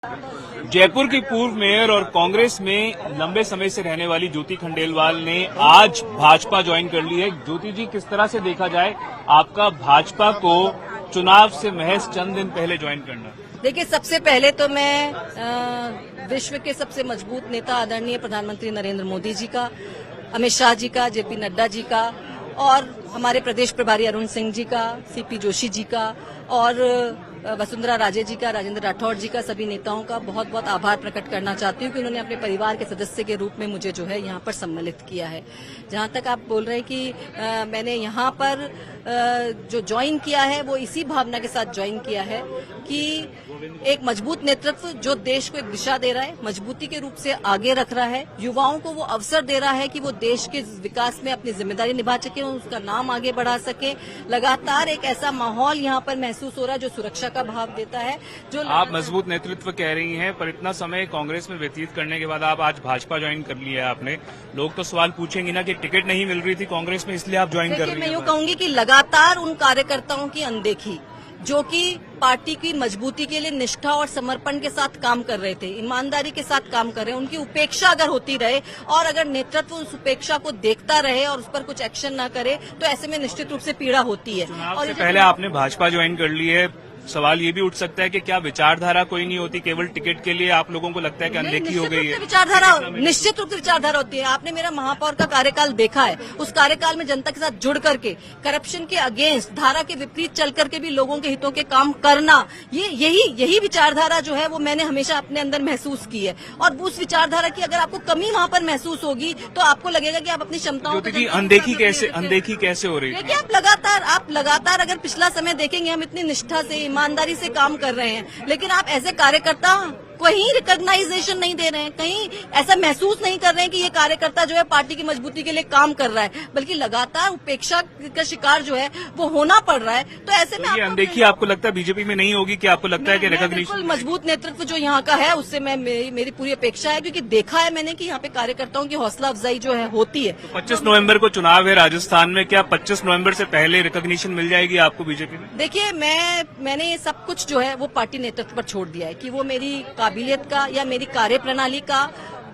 जयपुर की पूर्व मेयर और कांग्रेस में लंबे समय से रहने वाली ज्योति खंडेलवाल ने आज भाजपा ज्वाइन कर ली है। ज्योति जी, किस तरह से देखा जाए आपका भाजपा को चुनाव से महज चंद दिन पहले ज्वाइन करना? देखिए, सबसे पहले तो मैं विश्व के सबसे मजबूत नेता आदरणीय प्रधानमंत्री नरेंद्र मोदी जी का, अमित शाह जी का, जेपी नड्डा जी का और हमारे प्रदेश प्रभारी अरुण सिंह जी का, सीपी जोशी जी का और वसुंधरा राजे जी का, राजेंद्र राठौड़ जी का, सभी नेताओं का बहुत बहुत आभार प्रकट करना चाहती हूँ कि उन्होंने अपने परिवार के सदस्य के रूप में मुझे जो है यहाँ पर सम्मिलित किया है। जहाँ तक आप बोल रहे हैं कि मैंने यहाँ पर जो ज्वाइन किया है वो इसी भावना के साथ ज्वाइन किया है कि एक मजबूत नेतृत्व जो देश को एक दिशा दे रहा है, मजबूती के रूप से आगे रख रहा है, युवाओं को वो अवसर दे रहा है कि वो देश के विकास में अपनी जिम्मेदारी निभा सके, उसका नाम आगे बढ़ा सके। लगातार एक ऐसा माहौल यहाँ पर महसूस हो रहा है जो सुरक्षा का भाव देता है। जो आप मजबूत नेतृत्व कह रही हैं, पर इतना समय कांग्रेस में व्यतीत करने के बाद आप आज भाजपा ज्वाइन कर लिया है आपने। लोग तो सवाल पूछेंगे ना कि टिकट नहीं मिल रही थी कांग्रेस में इसलिए आप ज्वाइन कर रही हैं। मैं यूँ कहूंगी कि लगातार उन कार्यकर्ताओं की अनदेखी जो कि पार्टी की मजबूती के लिए निष्ठा और समर्पण के साथ काम कर रहे थे, ईमानदारी के साथ काम कर रहे हैं, उनकी उपेक्षा अगर होती रहे और अगर नेतृत्व उस उपेक्षा को देखता रहे और उस पर कुछ एक्शन न करे तो ऐसे में निश्चित रूप से पीड़ा होती है। और इससे पहले आपने भाजपा ज्वाइन कर ली है, सवाल ये भी उठ सकता है कि क्या विचारधारा कोई नहीं होती, केवल टिकट के लिए आप लोगों को लगता है कि अनदेखी हो गई है? विचारधारा निश्चित रूप से विचारधारा होती है। आपने मेरा महापौर का कार्यकाल देखा है, उस कार्यकाल में जनता के साथ जुड़ करके करप्शन के अगेंस्ट, धारा के विपरीत चल करके भी लोगों के हितों के काम करना, यही विचारधारा जो है वो मैंने हमेशा अपने अंदर महसूस की है। और उस विचारधारा की अगर आपको कमी वहां पर महसूस होगी तो आपको लगेगा कि आप अपनी क्षमताओं की अनदेखी कैसे हो रही है? देखिए, आप लगातार अगर पिछला समय देखेंगे, हम इतनी निष्ठा से, ईमानदारी से काम कर रहे हैं, लेकिन आप एज ए कार्यकर्ता कहीं रिकॉग्नाइजेशन नहीं दे रहे हैं, कहीं ऐसा महसूस नहीं कर रहे हैं कि ये कार्यकर्ता जो है पार्टी की मजबूती के लिए काम कर रहा है, बल्कि लगातार उपेक्षा का शिकार जो है वो होना पड़ रहा है। तो ऐसे में ये अनदेखी आपको लगता है बीजेपी में नहीं होगी? कि आपको लगता है कि रिकॉग्निशन? मजबूत नेतृत्व जो यहाँ का है उससे मेरी पूरी अपेक्षा है, क्योंकि देखा है मैंने कि यहाँ पे कार्यकर्ताओं की हौसला अफजाई जो है होती है। तो 25 नवम्बर को चुनाव है राजस्थान में, क्या 25 नवम्बर से पहले रिकॉग्निशन मिल जाएगी आपको बीजेपी में? देखिए, मैंने ये सब कुछ जो है वो पार्टी नेतृत्व पर छोड़ दिया है कि वो मेरी काबिलियत का या मेरी कार्यप्रणाली का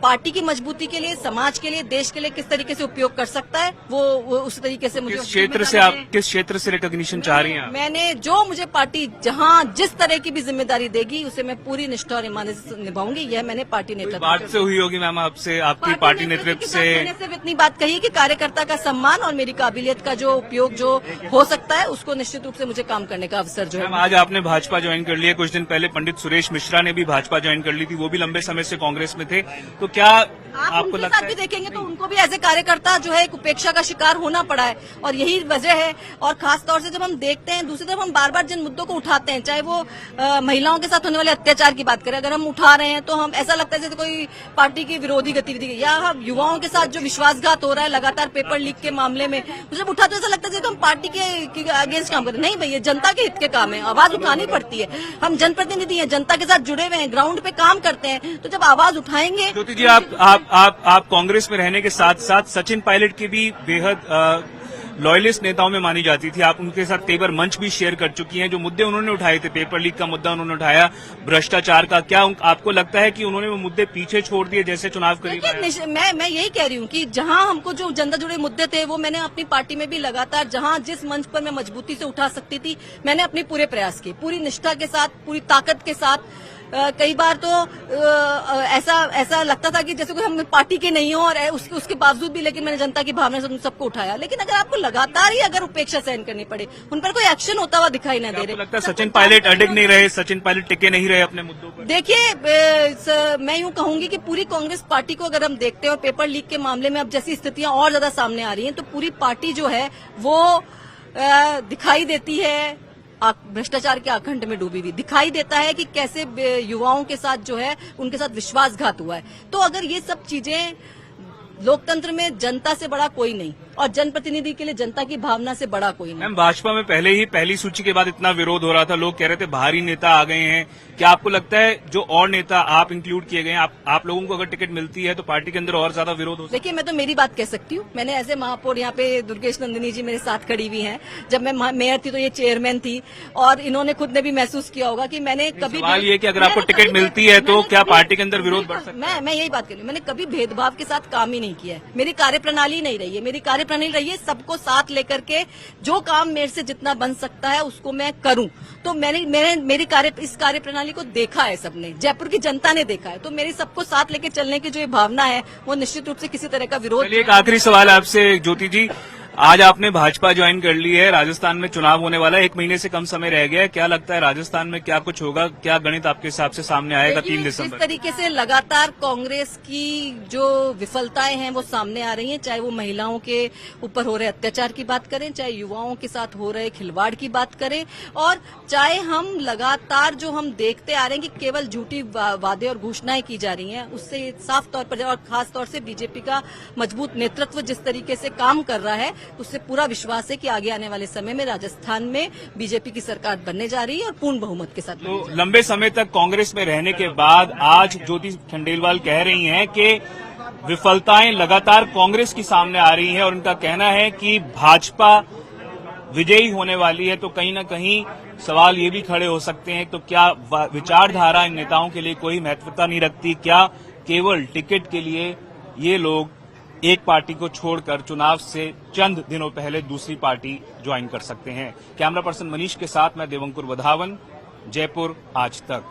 पार्टी की मजबूती के लिए, समाज के लिए, देश के लिए किस तरीके से उपयोग कर सकता है, वो उस तरीके से मुझे किस क्षेत्र से रिकॉग्निशन चाह रही हैं? मैंने जो मुझे पार्टी जहां जिस तरह की भी जिम्मेदारी देगी उसे मैं पूरी निष्ठा और ईमानदारी से निभाऊंगी। यह मैंने पार्टी नेतृत्व बात से हुई होगी मैम आपसे, आपकी पार्टी नेतृत्व से? मैंने सिर्फ इतनी बात कही कि कार्यकर्ता का सम्मान और मेरी काबिलियत का जो उपयोग जो हो सकता है उसको निश्चित रूप से मुझे काम करने का अवसर जो है। आज आपने भाजपा ज्वाइन कर लिया, कुछ दिन पहले पंडित सुरेश मिश्रा ने भी भाजपा ज्वाइन कर ली थी, वो भी लंबे समय से कांग्रेस में थे। तो क्या आपको लगता है? भी देखेंगे तो उनको भी ऐसे कार्यकर्ता जो है एक उपेक्षा का शिकार होना पड़ा है और यही वजह है। और खास तौर से जब हम देखते हैं, दूसरी तरफ हम बार बार जिन मुद्दों को उठाते हैं, चाहे वो महिलाओं के साथ होने वाले अत्याचार की बात करें, अगर हम उठा रहे हैं तो हम ऐसा लगता है जैसे कोई पार्टी की विरोधी गतिविधि, या हम युवाओं के साथ जो विश्वासघात हो रहा है लगातार पेपर लीक के मामले में, जब उठाते ऐसा लगता है जैसे हम पार्टी के अगेंस्ट काम कर रहे हैं। नहीं भैया, जनता के हित के काम है, आवाज उठानी पड़ती है। हम जनप्रतिनिधि हैं, जनता के साथ जुड़े हुए हैं, ग्राउंड पे काम करते हैं, तो जब आवाज उठाएंगे। ज्योति जी, आप कांग्रेस में रहने के साथ साथ सचिन पायलट की भी बेहद लॉयलिस्ट नेताओं में मानी जाती थी। आप उनके साथ कई बार मंच भी शेयर कर चुकी हैं। जो मुद्दे उन्होंने उठाए थे, पेपर लीक का मुद्दा उन्होंने उठाया, भ्रष्टाचार का, क्या आपको लगता है कि उन्होंने वो मुद्दे पीछे छोड़ दिए जैसे चुनाव करीब आया? मैं यही कह रही हूँ कि जहां हमको जो जनता जुड़े मुद्दे थे वो मैंने अपनी पार्टी में भी लगातार, जहां जिस मंच पर मैं मजबूती से उठा सकती थी, मैंने अपने पूरे प्रयास किए, पूरी निष्ठा के साथ, पूरी ताकत के साथ। कई बार तो ऐसा लगता था कि जैसे कोई हम पार्टी के नहीं हो और उसके बावजूद भी, लेकिन मैंने जनता की भावना से उन सबको उठाया। लेकिन अगर आपको लगातार ही अगर उपेक्षा सहन करनी पड़े, उन पर कोई एक्शन होता हुआ दिखाई न दे रहे, लगता है सचिन पायलट अडिग नहीं रहे, सचिन पायलट टिके नहीं रहे अपने मुद्दों पर? देखिए, मैं यूँ कहूंगी कि पूरी कांग्रेस पार्टी को अगर हम देखते हैं और पेपर लीक के मामले में अब जैसी स्थितियां और ज्यादा सामने आ रही हैं, तो पूरी पार्टी जो है वो दिखाई देती है भ्रष्टाचार के आखंड में डूबी हुई। दिखाई देता है कि कैसे युवाओं के साथ जो है उनके साथ विश्वासघात हुआ है। तो अगर ये सब चीजें, लोकतंत्र में जनता से बड़ा कोई नहीं, और जनप्रतिनिधि के लिए जनता की भावना से बड़ा कोई नहीं। मैम, भाजपा में पहले ही पहली सूची के बाद इतना विरोध हो रहा था, लोग कह रहे थे बाहरी नेता आ गए हैं। क्या आपको लगता है जो और नेता आप इंक्लूड किए गए हैं, आप लोगों को अगर टिकट मिलती है तो पार्टी के अंदर और ज्यादा विरोध हो सकता है? देखिए, मैं तो मेरी बात कह सकती हूँ। मैंने एज ए महापौर, यहाँ पे दुर्गेश नंदिनी जी मेरे साथ खड़ी हुई हैं। जब मैं मेयर थी तो ये चेयरमैन थी, और इन्होंने खुद ने भी महसूस किया होगा कि मैंने कभी सवाल ये कि अगर आपको टिकट मिलती है तो क्या पार्टी के अंदर विरोध बढ़ सकता है? मैं यही बात कर रही हूँ, मैंने कभी भेदभाव के साथ काम ही नहीं किया है। मेरी कार्यप्रणाली नहीं रही है। मेरी कार्यप्रणाली रही है सबको साथ लेकर के जो काम मेरे से जितना बन सकता है उसको मैं करूं। तो मेरी इस कार्यप्रणाली को देखा है सबने, जयपुर की जनता ने देखा है। तो मेरी सबको साथ लेके चलने की जो ये भावना है वो निश्चित रूप से किसी तरह का विरोध। चलिए, एक आखिरी सवाल आपसे ज्योति जी, आज आपने भाजपा ज्वाइन कर ली है, राजस्थान में चुनाव होने वाला है, 1 महीने से कम समय रह गया है। क्या लगता है राजस्थान में क्या कुछ होगा? क्या गणित आपके हिसाब से सामने आएगा 3 दिसंबर? जिस तरीके से लगातार कांग्रेस की जो विफलताएं हैं वो सामने आ रही हैं, चाहे वो महिलाओं के ऊपर हो रहे अत्याचार की बात करें, चाहे युवाओं के साथ हो रहे खिलवाड़ की बात करें, और चाहे हम लगातार जो हम देखते आ रहे हैं कि केवल झूठी वादे और घोषणाएं की जा रही हैं, उससे साफ तौर पर और खास तौर से बीजेपी का मजबूत नेतृत्व जिस तरीके से काम कर रहा है, उससे पूरा विश्वास है कि आगे आने वाले समय में राजस्थान में बीजेपी की सरकार बनने जा रही है और पूर्ण बहुमत के साथ। तो लंबे समय तक कांग्रेस में रहने के बाद आज ज्योति खंडेलवाल कह रही हैं कि विफलताएं लगातार कांग्रेस की सामने आ रही हैं, और उनका कहना है कि भाजपा विजयी होने वाली है। तो कहीं न कहीं सवाल ये भी खड़े हो सकते हैं, तो क्या विचारधारा इन नेताओं के लिए कोई महत्वता नहीं रखती? क्या केवल टिकट के लिए ये लोग एक पार्टी को छोड़कर चुनाव से चंद दिनों पहले दूसरी पार्टी ज्वाइन कर सकते हैं? कैमरा पर्सन मनीष के साथ मैं देवंकुर वधावन, जयपुर आज तक।